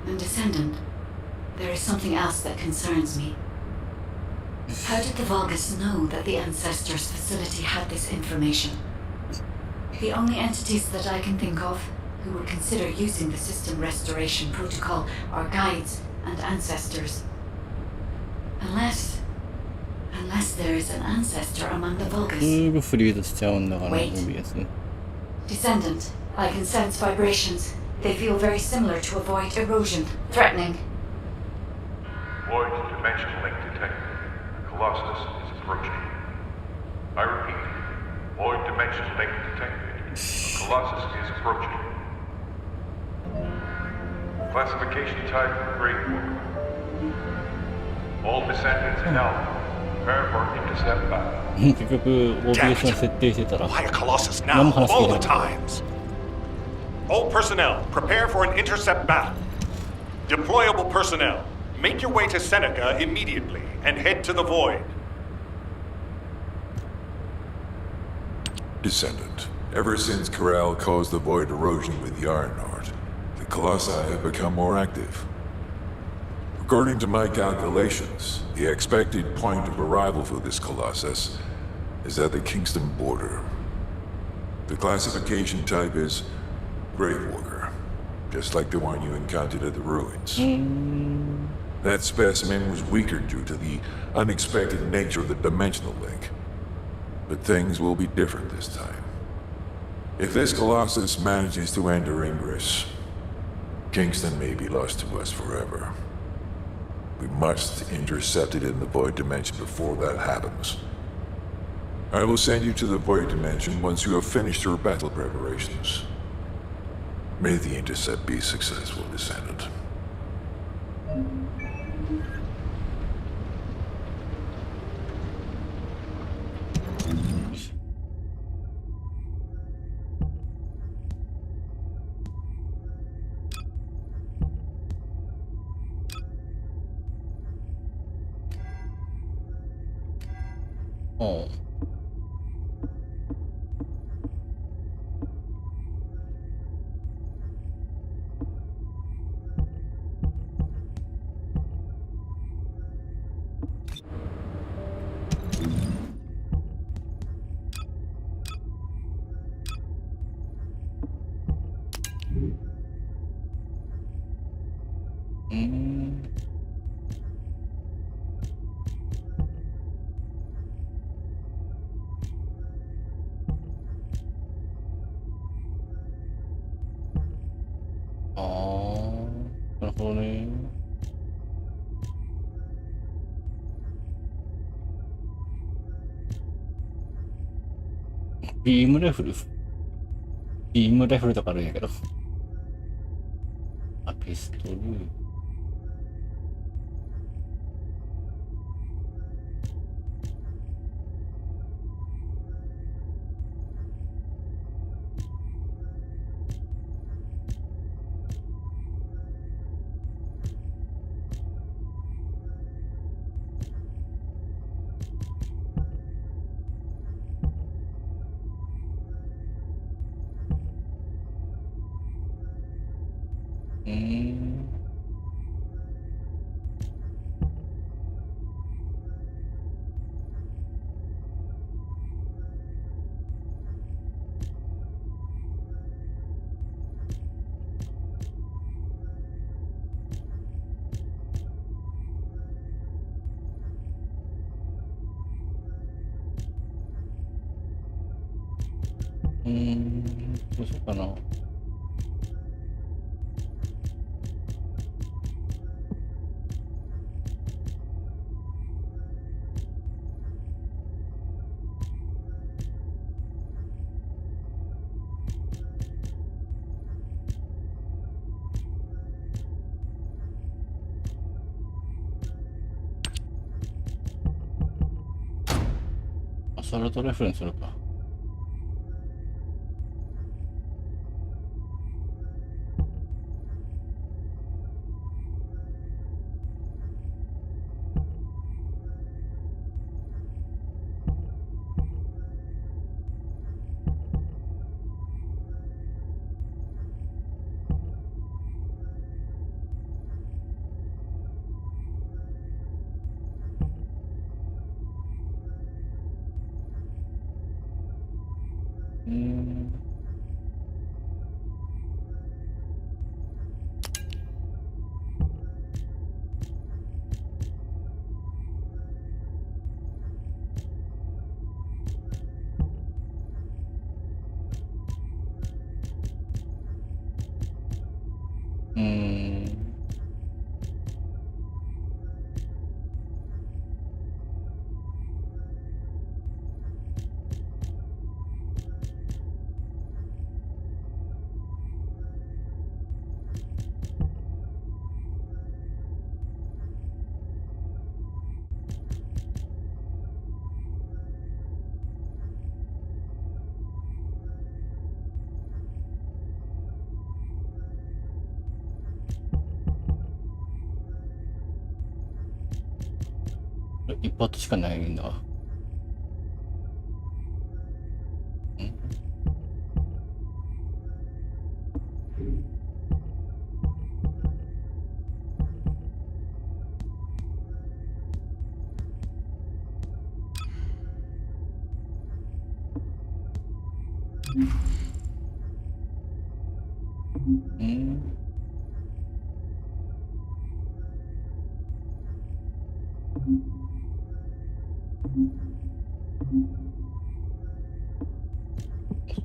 And Descendant, there is something else that concerns me. How did the Vulgus know that the Ancestors facility had this information? The only entities that I can think of who would consider using the system restoration protocol are guides and ancestors. Unless there is an ancestor among the Vulgus. Wait. Descendant, I can sense vibrations. They feel very similar to a void erosion, threatening. Void dimension link detected. The Colossus is approaching. I repeat, void dimension link detected. The Colossus is approaching. Classification type Great War. All descendants in Alpha. Prepare for intercept battle. 結局 OBS の設定してたら Why a Colossus now of all the times? All personnel, prepare for an intercept battle. Deployable personnel, make your way to Seneca immediately and head to the Void. Descendant, ever since Corral caused the Void erosion with Yarnart, the Colossi have become more active. According to my calculations, the expected point of arrival for this Colossus is at the Kingston border. The classification type is Gravewalker, just like the one you encountered at the ruins. That specimen was weaker due to the unexpected nature of the dimensional link. But things will be different this time. If this Colossus manages to enter Ingress, Kingston may be lost to us forever. We must intercept it in the Void Dimension before that happens. I will send you to the Void Dimension once you have finished your battle preparations. May the intercept be successful, Descendant. Oh.ビームライフルとかあるんやけど。あ、ピストル。どうしようかな。アサルトレフレンスするか。一発しかないんだ。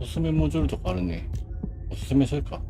おすすめモジュールとかあるね。おすすめするか。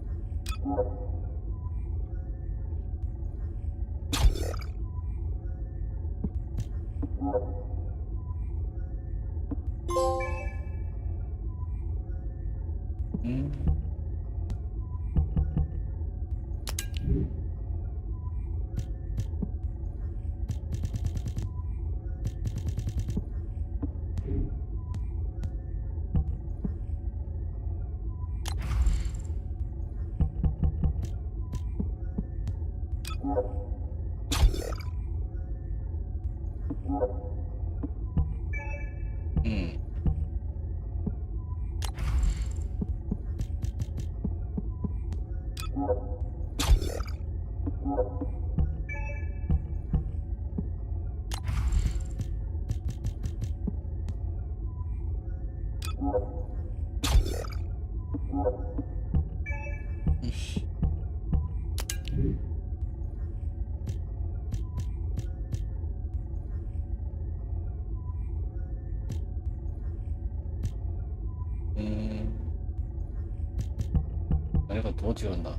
あれがどう違うんだ。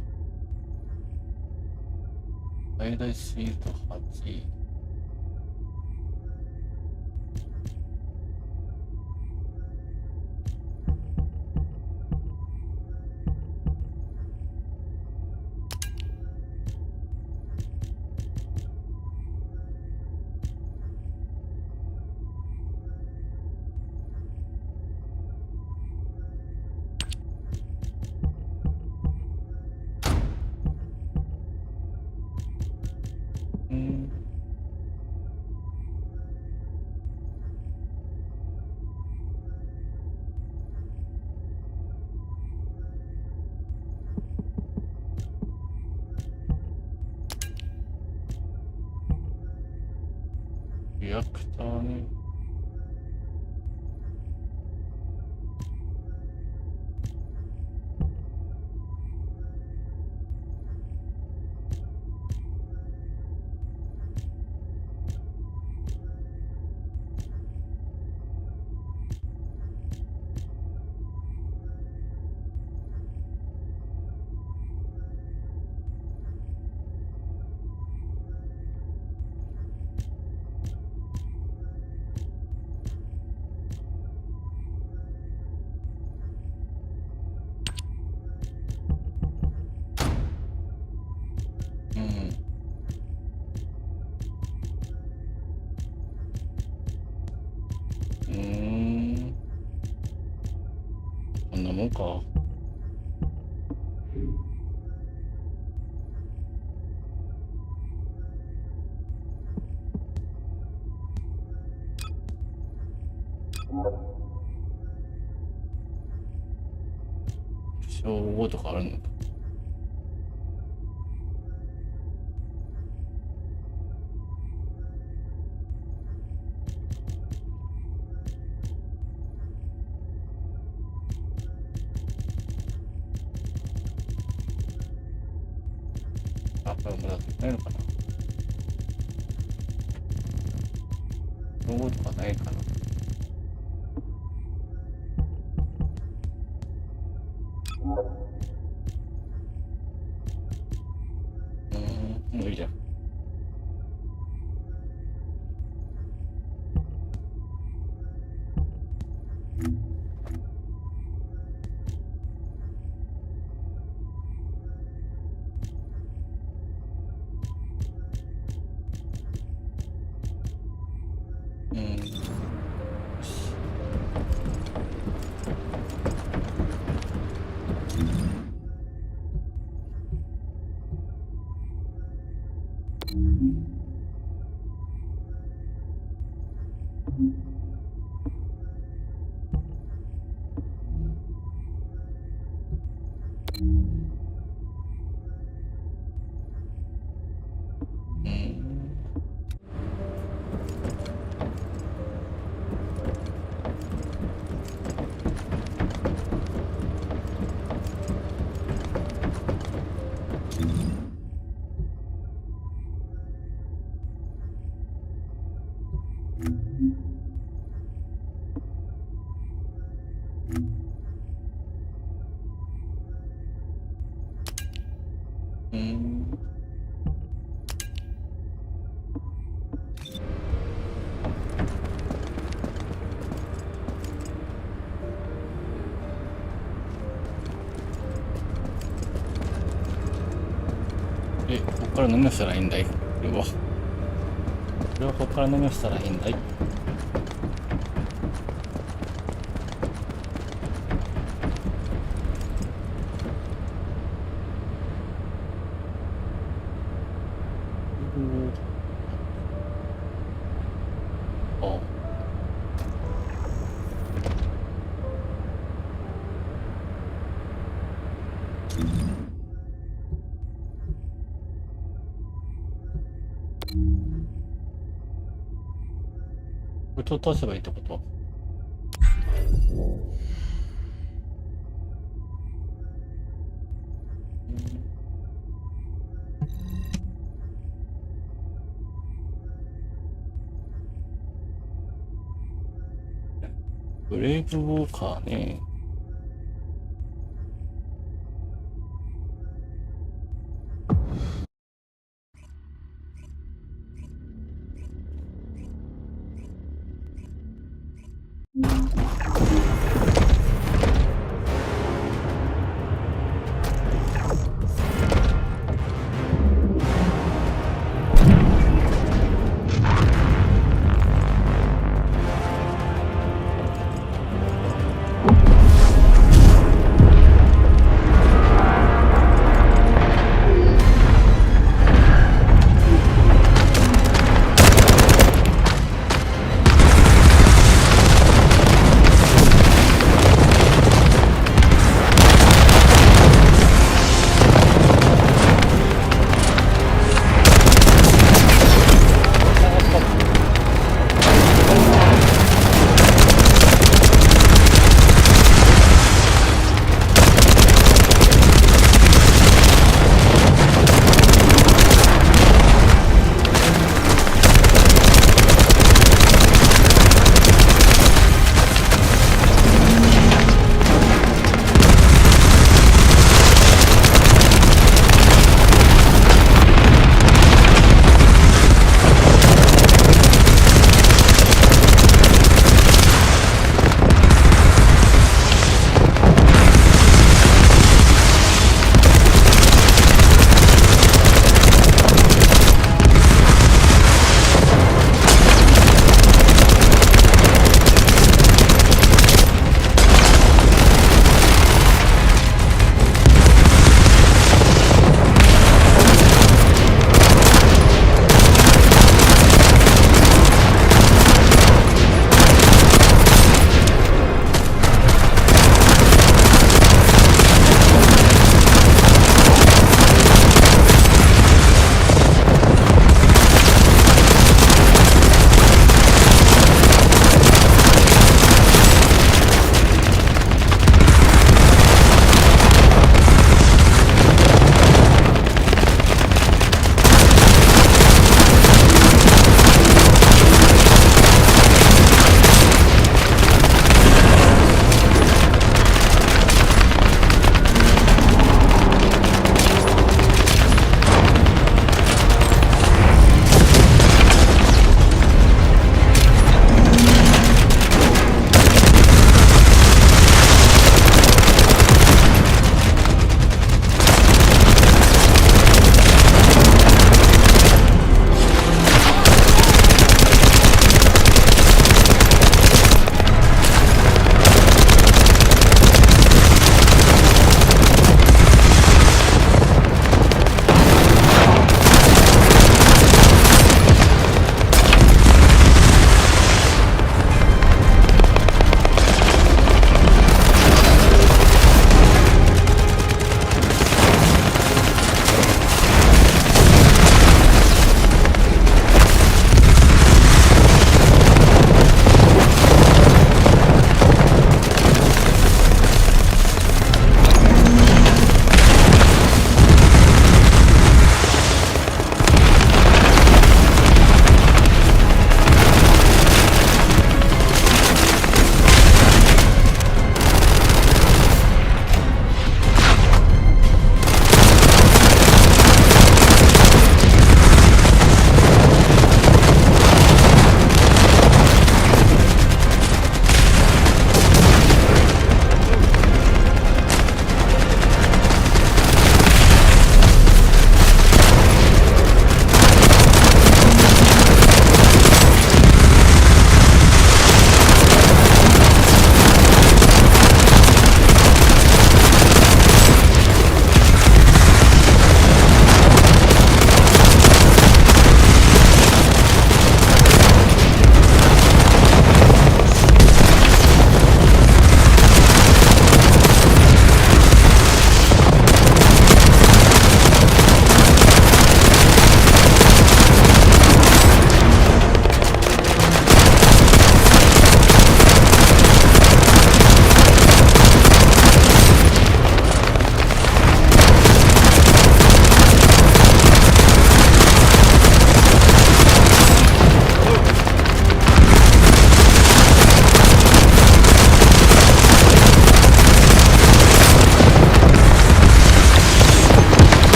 最大スピード8。リアクターね。こんなもんか。称号とかあるのか。あ、これもだってないのかな。称号とかないかな。もういいじゃん。ここから何をしたらいいんだい。これはここから何をしたらいいんだい。これちょっと押せばいいってこと？ブレイブウォーカーね。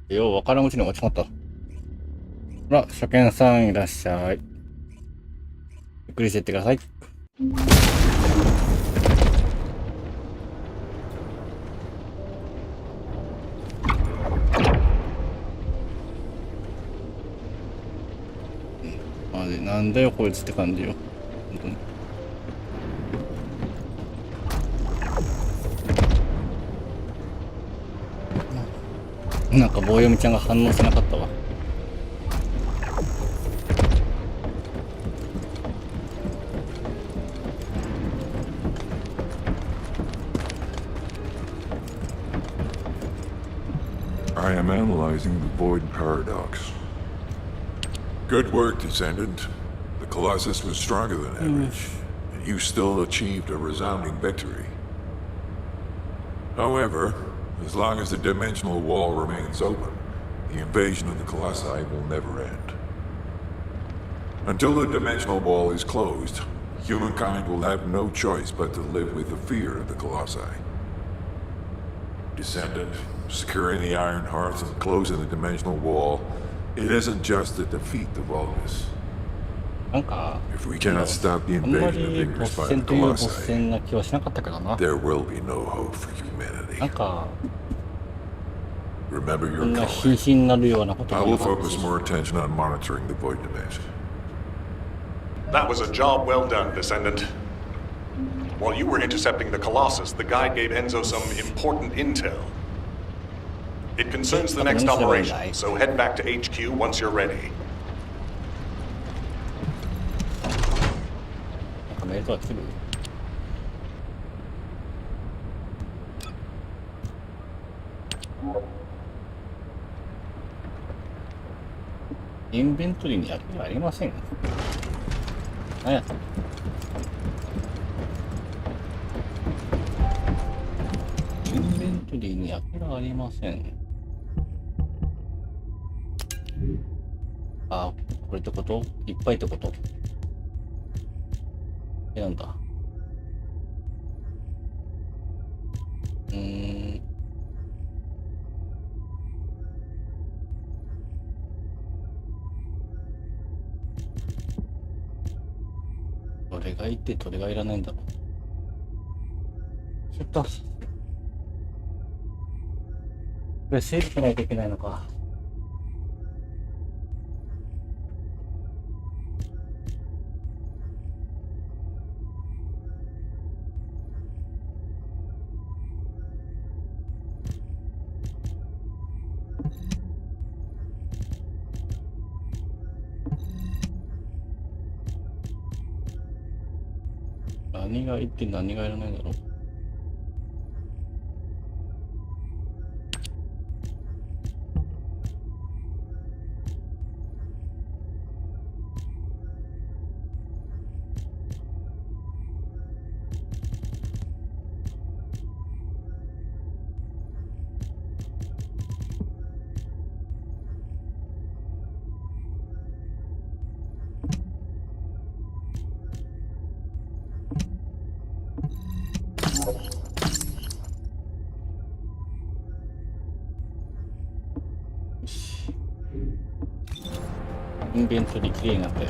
ようわからんうちに落ちまった。ほら、初見さんいらっしゃい。ゆっくりしてってください。マジなんだよこいつって感じよ。本当に。なんか棒読みちゃんが反応しなかったわ。I am analyzing the void paradox. Good work, Descendant. The Colossus was stronger than average, and you still achieved a resounding victory. However, as long as the dimensional wall remains open, the invasion of the Colossi will never end. Until the dimensional wall is closed, humankind will have no choice but to live with the fear of the Colossi. Descendant, securing the Iron Hearts and closing the dimensional wall, it isn't just to defeat the Vulgus. なんか If we cannot stop the あんま invasion of り Ignis ボス by 戦 the というボス Colossi, 戦な気はしなかったけどな。 there will be no hope for humanity. なんか Remember み your んな calling. 必死になるようなこと I が will なかった focus し。 more attention on monitoring the void dimension. That was a job well done, Descendant. While you were intercepting the Colossus, the guide gave Enzo some important intel. It concerns the next operation, so head back to HQ once you're ready. なんかメールとか来てる？インベントリーに空きがありません。何やった？インベントリーに空きがありません。あ、これってこと？いっぱいってこと？なんだ？どれがいってどれがいらないんだろう。ちょっとこれ整理しないといけないのか。何がいって何がいらないんだろう。インベントリーきれいになったよ。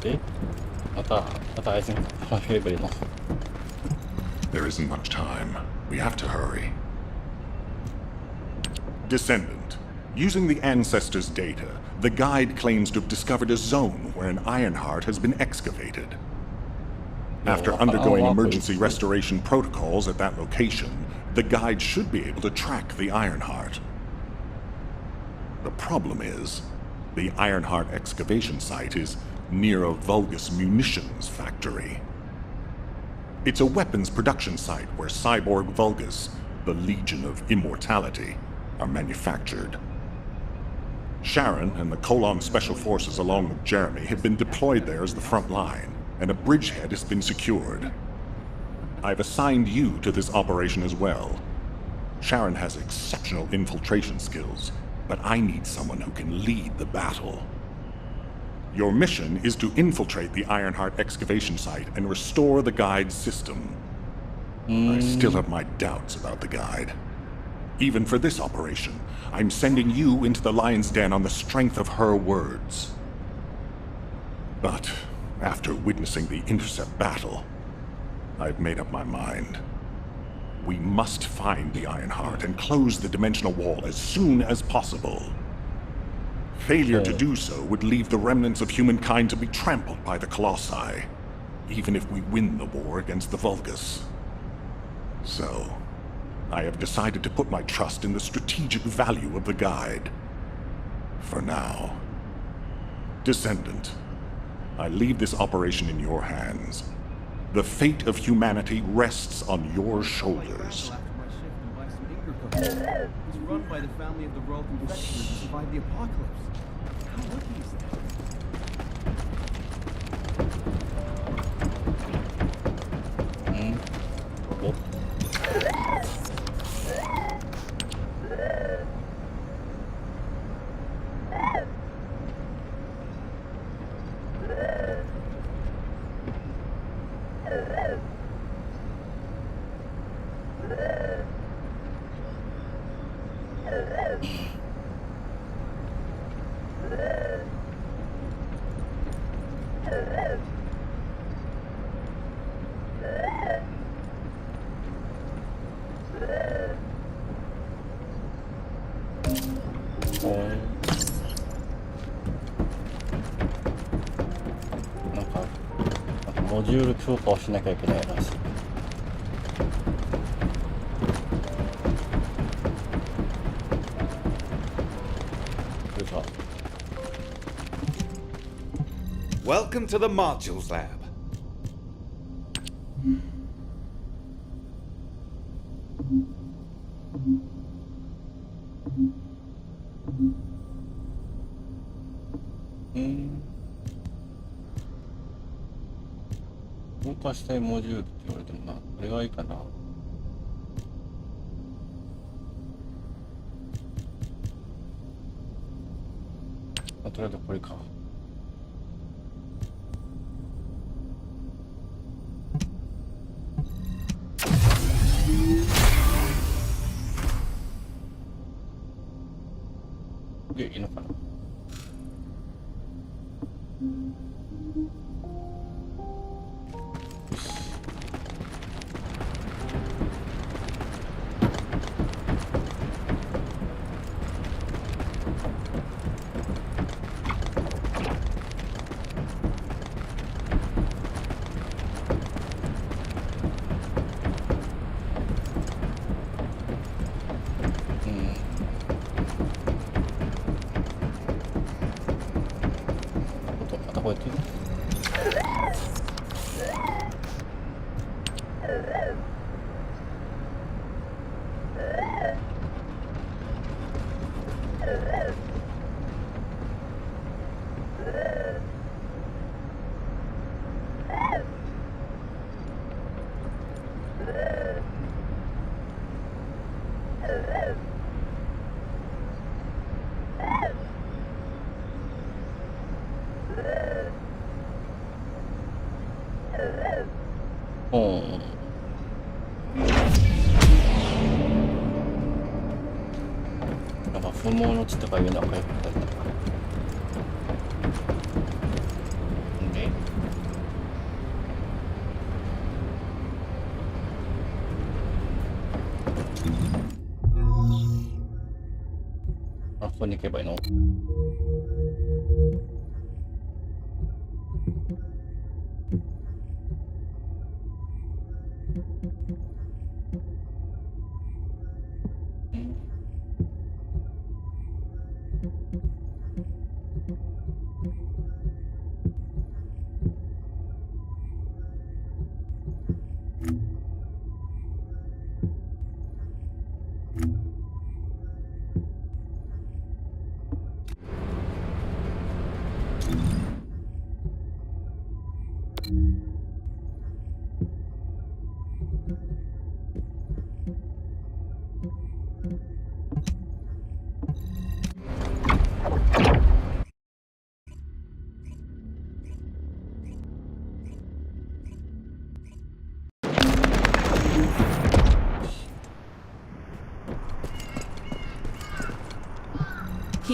で、またあいつに話しかけてくれるの。There isn't much time. We have to hurry. Descendant, using the ancestors' data, the guide claims to have discovered a zone where an Ironheart has been excavated. After undergoing emergency restoration protocols at that location, the guide should be able to track the Ironheart. The problem is, the Ironheart excavation site is near a Vulgus munitions factory. It's a weapons production site where cyborg Vulgus, the Legion of Immortality, are manufactured. Sharon and the Colon Special Forces along with Jeremy have been deployed there as the front line. and a bridgehead has been secured. I've assigned you to this operation as well. Sharon has exceptional infiltration skills, but I need someone who can lead the battle. Your mission is to infiltrate the Ironheart excavation site and restore the guide's system. I still have my doubts about the guide. Even for this operation, I'm sending you into the lion's den on the strength of her words. But after witnessing the intercept battle, I've made up my mind. We must find the Ironheart and close the dimensional wall as soon as possible. Failure to do so would leave the remnants of humankind to be trampled by the Colossi, even if we win the war against the Vulgus. So, I have decided to put my trust in the strategic value of the guide. For now. Descendant, I leave this operation in your hands. The fate of humanity rests on your shoulders. He's run by the family of the royal confectioners who survived the apocalypse. How lucky is that?モジュール強化をしなきゃいけないらしい。これか。Welcome to the Modules Lab. Mm. 動かしたいモジュールって言われてもな、これがいいかな。とりあえずこれか。でいいのかな。こうやってなんか不毛の地とかいうのは書いてあったんで、あ、ここに行けばいいの？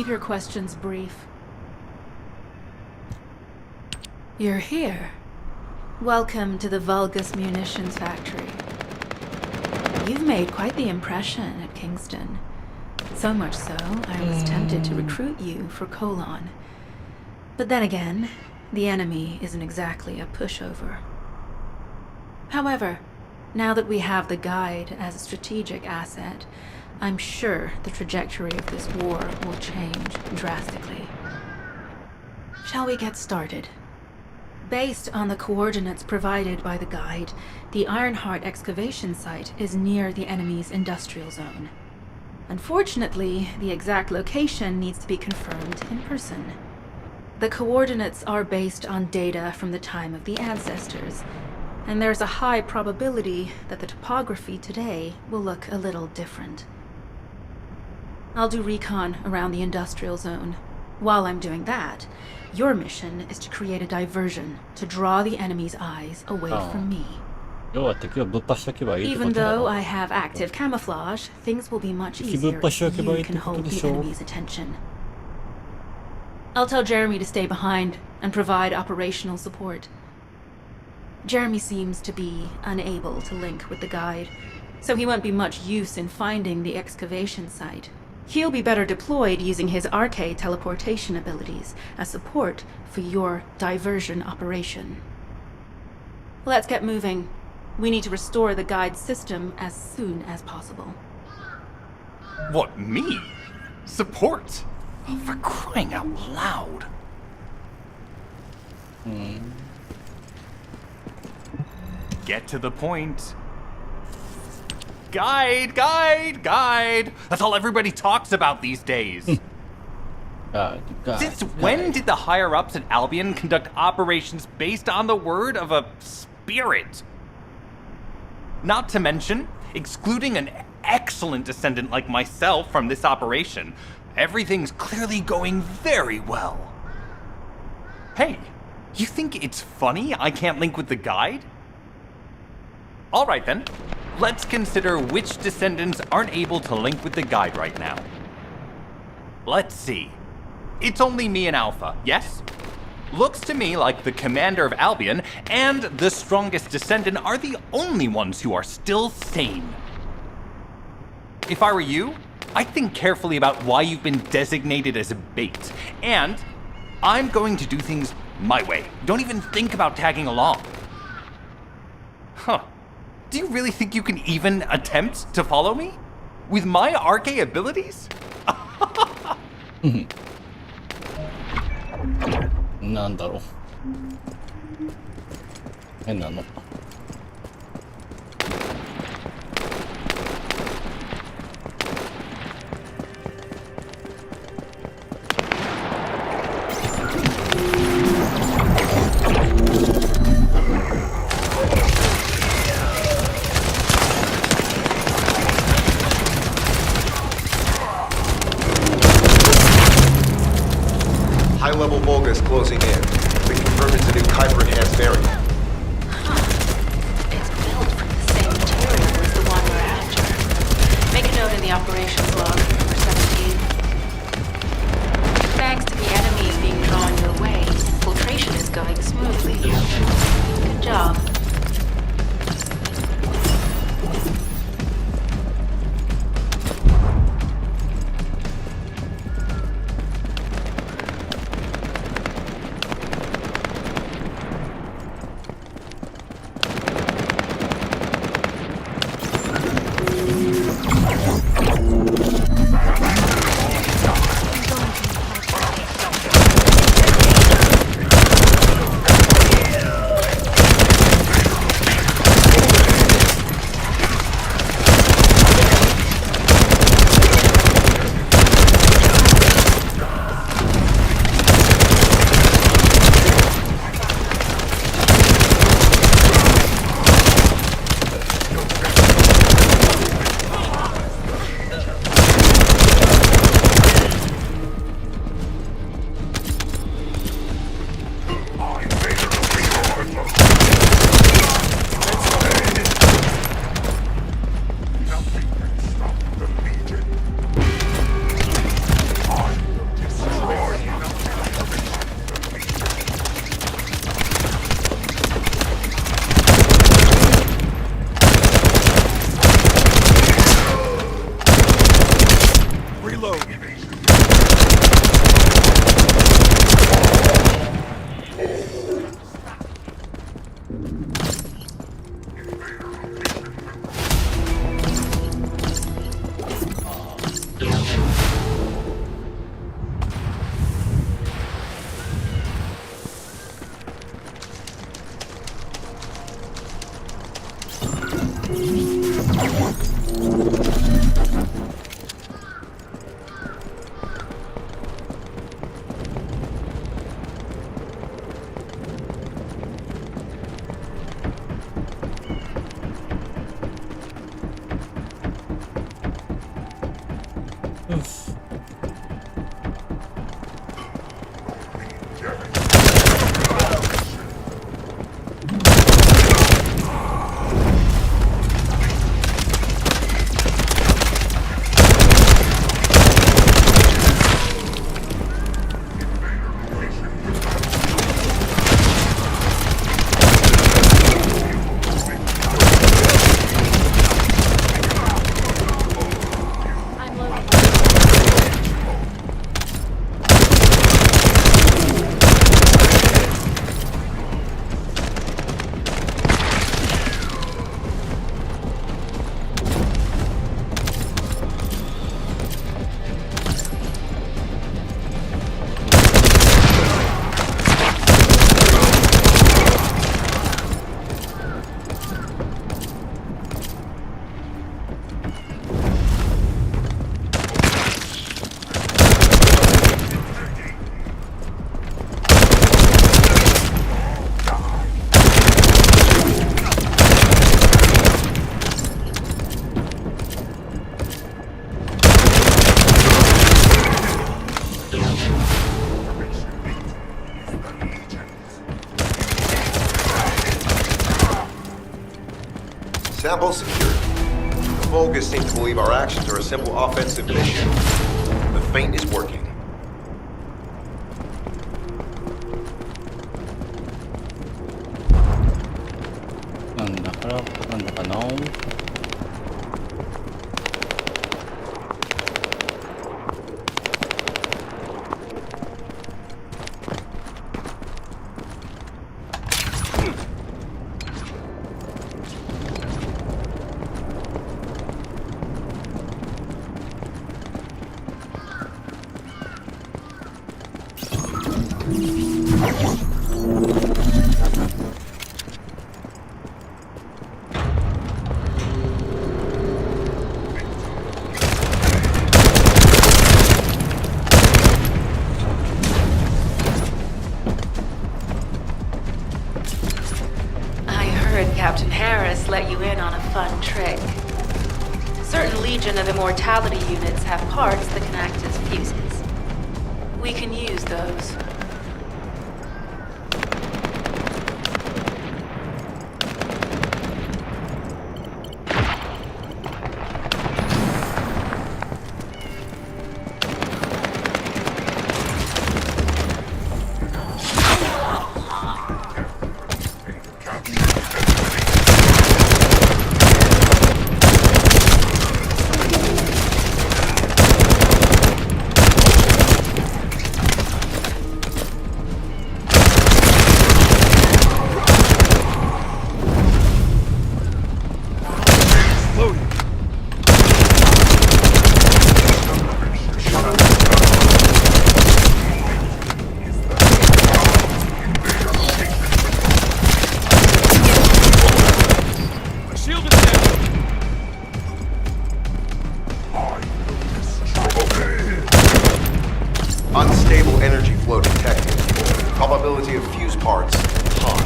keep your questions brief. You're here. Welcome to the Vulgus Munitions Factory. You've made quite the impression at Kingston. So much so, I was tempted to recruit you for Colon. But then again, the enemy isn't exactly a pushover. However, now that we have the guide as a strategic asset, I'm sure the trajectory of this war will change drastically. Shall we get started? Based on the coordinates provided by the guide, the Ironheart excavation site is near the enemy's industrial zone. Unfortunately, the exact location needs to be confirmed in person. The coordinates are based on data from the time of the ancestors, and there's a high probability that the topography today will look a little different. I'll do recon around the industrial zone. While I'm doing that, your mission is to create a diversion to draw the enemy's eyes away from me. Even though I have active camouflage, things will be much easier if you can hold the enemy's attention. I'll tell Jeremy to stay behind and provide operational support. Jeremy seems to be unable to link with the guide, so he won't be much use in finding the excavation site. He'll be better deployed using his arcade teleportation abilities as support for your diversion operation. Let's get moving. We need to restore the guide system as soon as possible. What, me? Support? Oh, for crying out loud. Get to the point. Guide, guide, guide. That's all everybody talks about these days. Since when did the higher-ups at Albion conduct operations based on the word of a spirit? Not to mention, excluding an excellent descendant like myself from this operation, everything's clearly going very well. Hey, you think it's funny I can't link with the guide? All right then. Let's consider which descendants aren't able to link with the guide right now. Let's see. It's only me and Alpha, yes? Looks to me like the commander of Albion and the strongest descendant are the only ones who are still sane. If I were you, I'd think carefully about why you've been designated as a bait, and I'm going to do things my way. Don't even think about tagging along. Huh. Do you really think you can even attempt to follow me? With my arcade abilities? なんだろう。変なの。High-level Vulgus closing in. We confirmed it's a new Kuiper-enhanced variant. It's built from the same material as the one we're after. Make a note in the operations log, number 17. Thanks to the enemies being drawn your way, infiltration is going smoothly. Good job. Sample secured. The Vulgus seem to believe our actions are a simple offensive mission. The feint is working. Captain Harris let you in on a fun trick. Certain Legion of Immortality units have parts that can act as fuses. We can use those. Unstable energy flow detected. Probability of fuse parts high.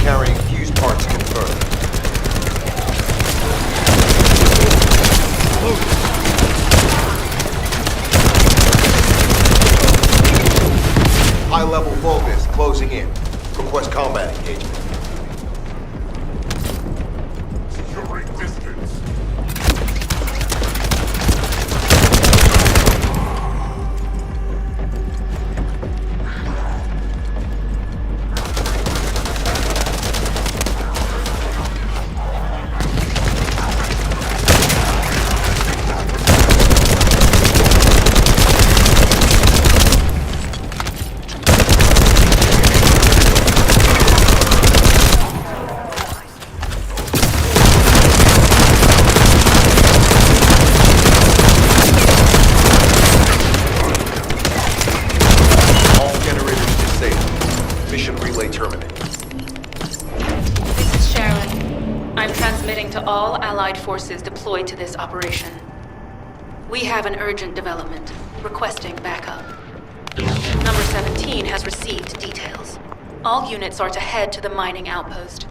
Carrying fuse parts confirmed. High-level Vulgus closing in. Request combat engagement. terminated. This is Sharon. I'm transmitting to all Allied forces deployed to this operation. We have an urgent development, requesting backup. Number 17 has received details. All units are to head to the mining outpost.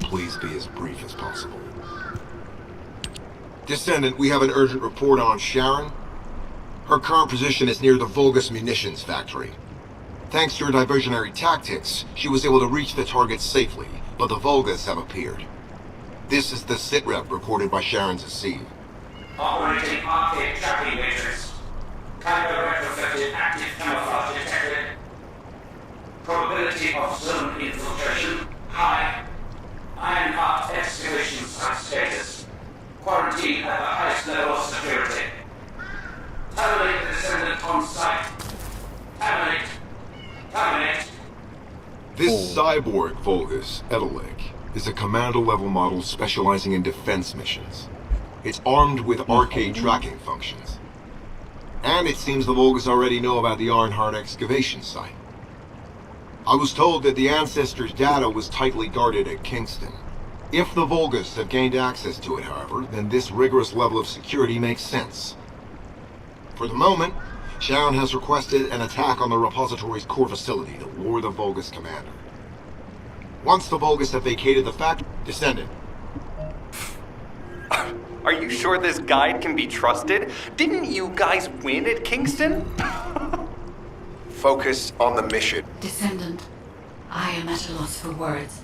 Please be as brief as possible. Descendant, we have an urgent report on Sharon. Her current position is near the Vulgus munitions factory. Thanks to her diversionary tactics, she was able to reach the target safely, but the Vulgus have appeared. This is the sitrep reported by Sharon's Asiv. Operating arcade tracking matrix. Kyber retrofitted active camouflage detected. Probability of zone infiltration high. Iron Heart excavation site status. Quarantine at the highest level of security. Terminate the Descendant on site. Terminate. Terminate. This cyborg Vulgus, Edelik, is a commando-level model specializing in defense missions. It's armed with arcade tracking functions. And it seems the Vulgus already know about the Arnhart excavation site. I was told that the Ancestors' data was tightly guarded at Kingston. If the Vulgus have gained access to it, however, then this rigorous level of security makes sense. For the moment, Sharon has requested an attack on the repository's core facility to lure the Vulgus commander. Once the Vulgus have vacated the factory, Descendant. Are you sure this guide can be trusted? Didn't you guys win at Kingston? Focus on the mission. Descendant, I am at a loss for words.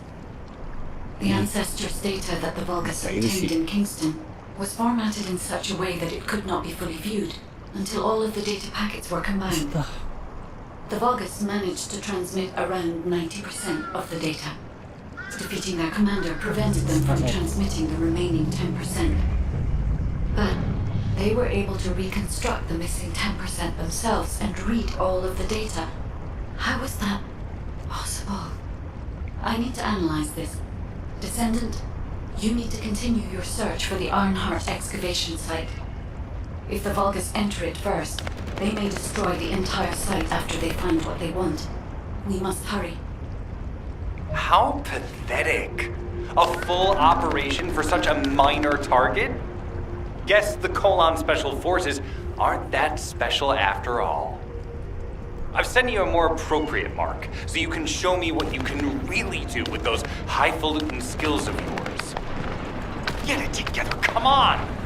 The Ancestors' data that the Vulgus obtained in Kingston was formatted in such a way that it could not be fully viewed until all of the data packets were combined. The Vulgus managed to transmit around 90% of the data. Defeating their commander prevented them from transmitting the remaining 10%. But they were able to reconstruct the missing 10% themselves and read all of the data. How was that possible? I need to analyze this. Descendant, you need to continue your search for the Arnhart excavation site. If the Vulgus enter it first, they may destroy the entire site after they find what they want. We must hurry. How pathetic. A full operation for such a minor target? Guess the Colon Special Forces aren't that special after all. I've sent you a more appropriate mark, so you can show me what you can really do with those highfalutin skills of yours. Get it together, come on!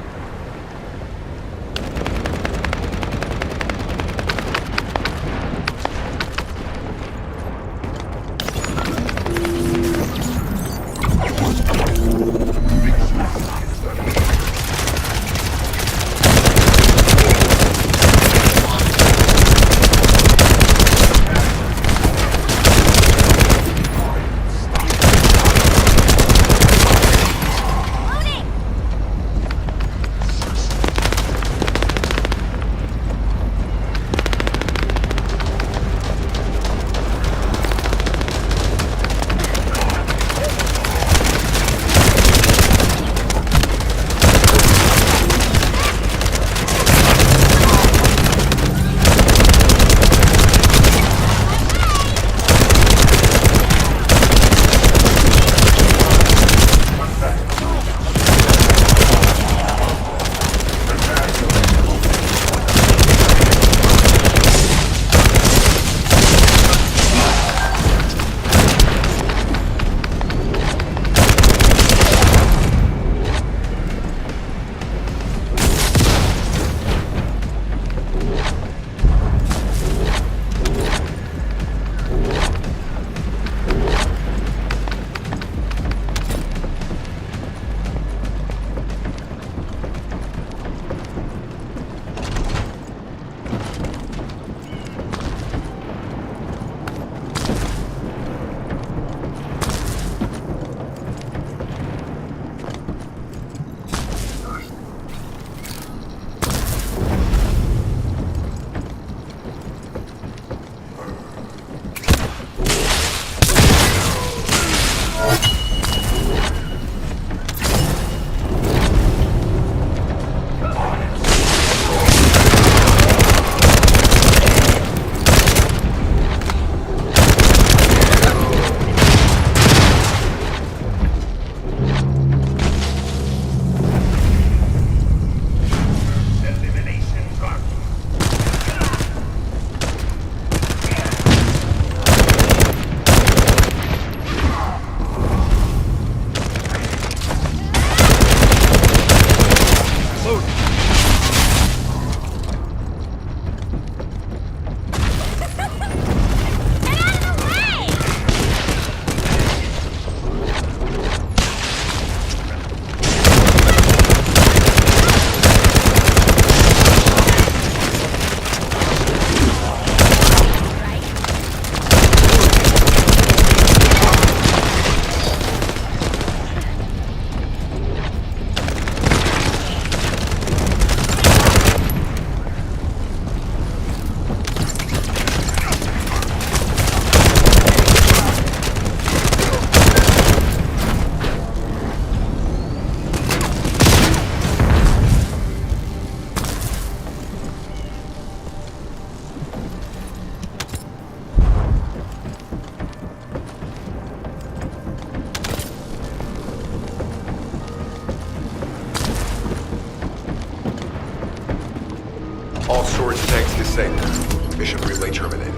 All storage tanks disabled. Mission relay terminated.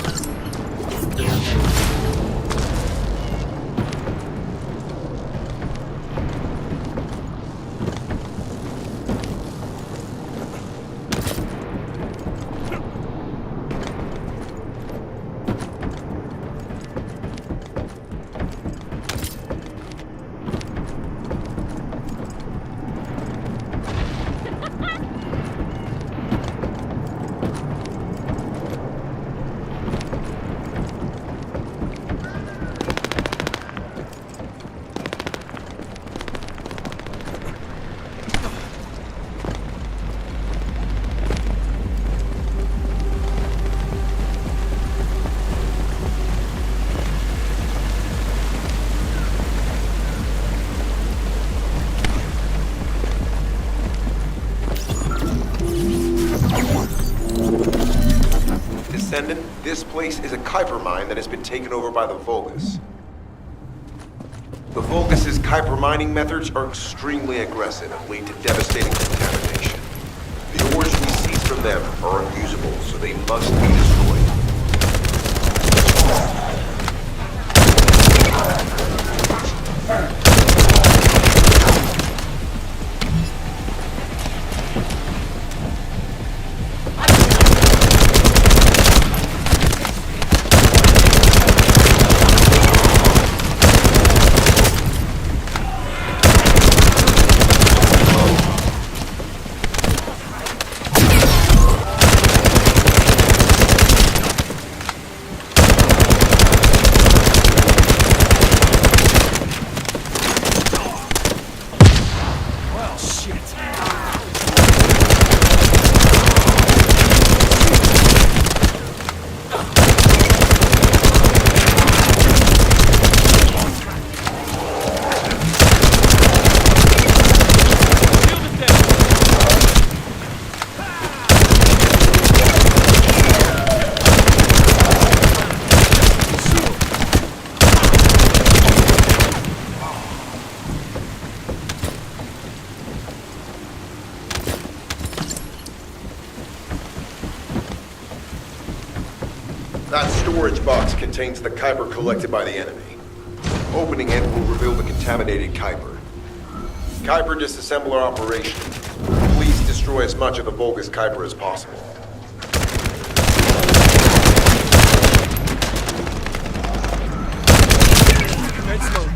Descendant, this place is a Kuiper mine that has been taken over by the Vulgus. The Vulgus' Kuiper mining methods are extremely aggressive and lead to devastating contamination. The ores we seize from them are unusable, so they must be destroyed. That storage box contains the Kuiper collected by the enemy. Opening it will reveal the contaminated Kuiper. Kuiper disassembler operation. Please destroy as much of the Vulgus Kuiper as possible. Red smoke.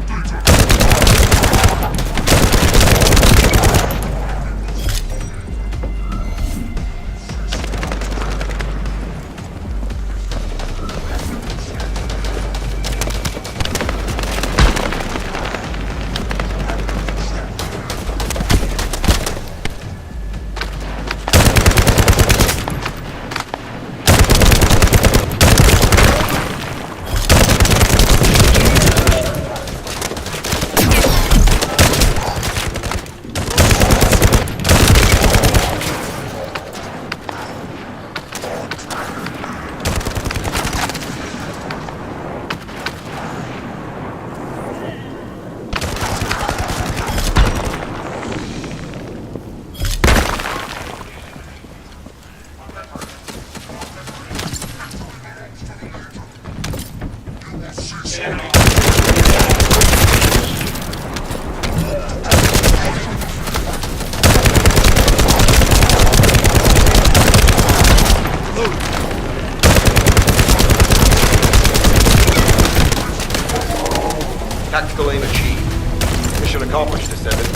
Tactical aim achieved. Mission accomplished, Descendant.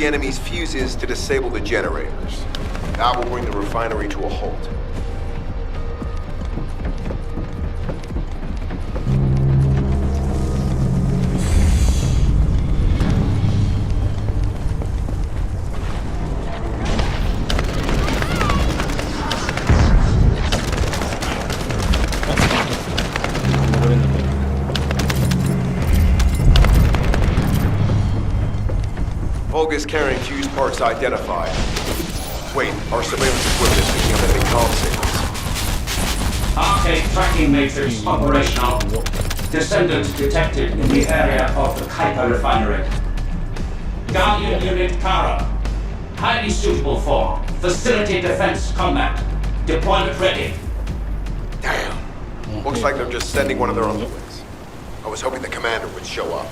the enemy's fuses to disable the generators. That will bring the refinery to a halt. Vulgus carrying fuse parts identified. Wait, our surveillance equipment is picking up enemy comm signals. Arcade tracking matrix operational. Descendant detected in the area of the Kuiper refinery. Guardian Unit Kara. Highly suitable for facility defense combat. Deployment ready. Damn. Looks like they're just sending one of their underlings. I was hoping the commander would show up.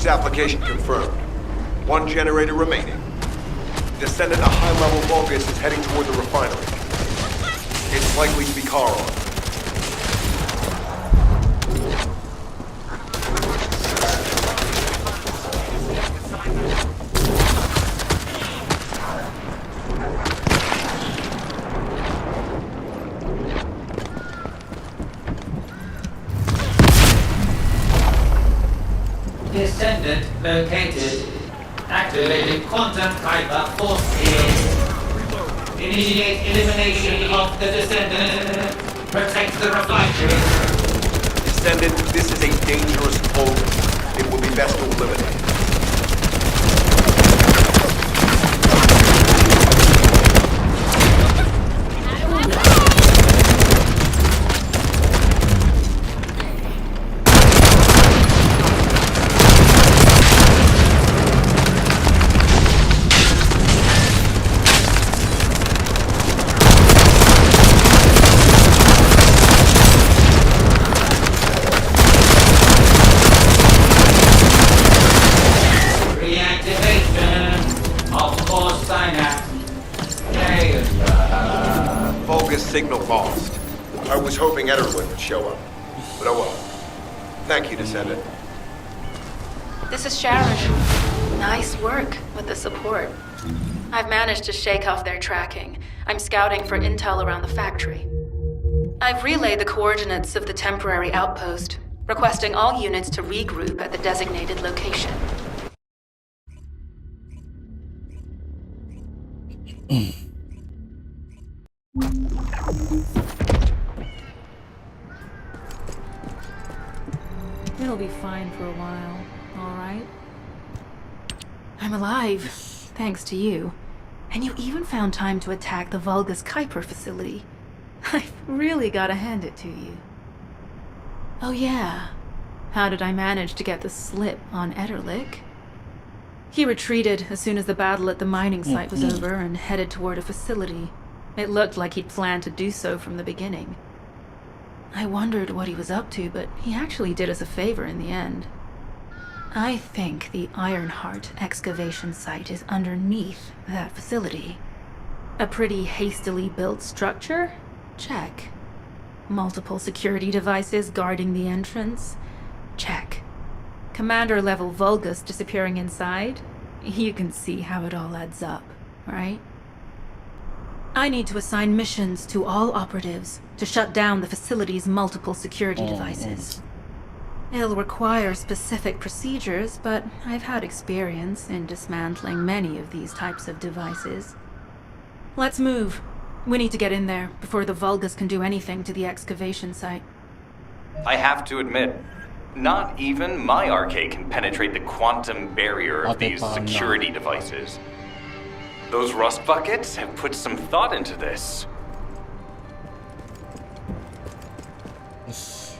Application confirmed. One generator remaining. Descendant a high-level Vulgus is heading toward the refinery. It's likely to be Kara. Descendant located. Activating quantum Kuiper force field. Initiate elimination of the Descendant. Protect the refinery. Descendant, this is a dangerous Vulgus. It will be best to eliminate. Signal lost. I was hoping Ederlin would show up, but oh well. Thank you, Descendant. This is Sharon. Nice work with the support. I've managed to shake off their tracking. I'm scouting for intel around the factory. I've relayed the coordinates of the temporary outpost, requesting all units to regroup at the designated location. It'll be fine for a while, all right? I'm alive, thanks to you. And you even found time to attack the Vulgus Kuiper facility. I've really gotta hand it to you. Oh yeah, how did I manage to get the slip on Ederlich? He retreated as soon as the battle at the mining site was over and headed toward a facility. It looked like he'd planned to do so from the beginning. I wondered what he was up to, but he actually did us a favor in the end. I think the Ironheart excavation site is underneath that facility. A pretty hastily built structure? Check. Multiple security devices guarding the entrance? Check. Commander-level Vulgus disappearing inside? You can see how it all adds up, right? I need to assign missions to all operatives to shut down the facility's multiple security devices. It'll require specific procedures, but I've had experience in dismantling many of these types of devices. Let's move. We need to get in there before the Vulgus can do anything to the excavation site. I have to admit, not even my arcade can penetrate the quantum barrier of these security devices. Those rust buckets have put some thought into this. よし。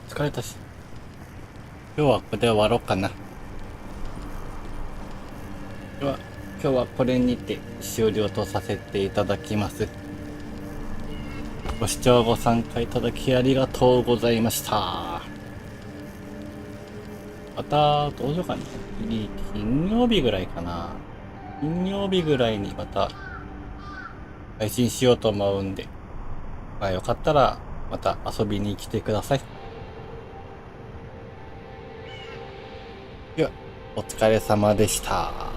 疲れたし、今日はこれで終わろうかな。今日はこれにて終了とさせていただきます。ご視聴ご参加いただきありがとうございました。またどうしようかな、金曜日ぐらいかな。金曜日ぐらいにまた配信しようと思うんで、まあよかったらまた遊びに来てください。では、お疲れ様でした。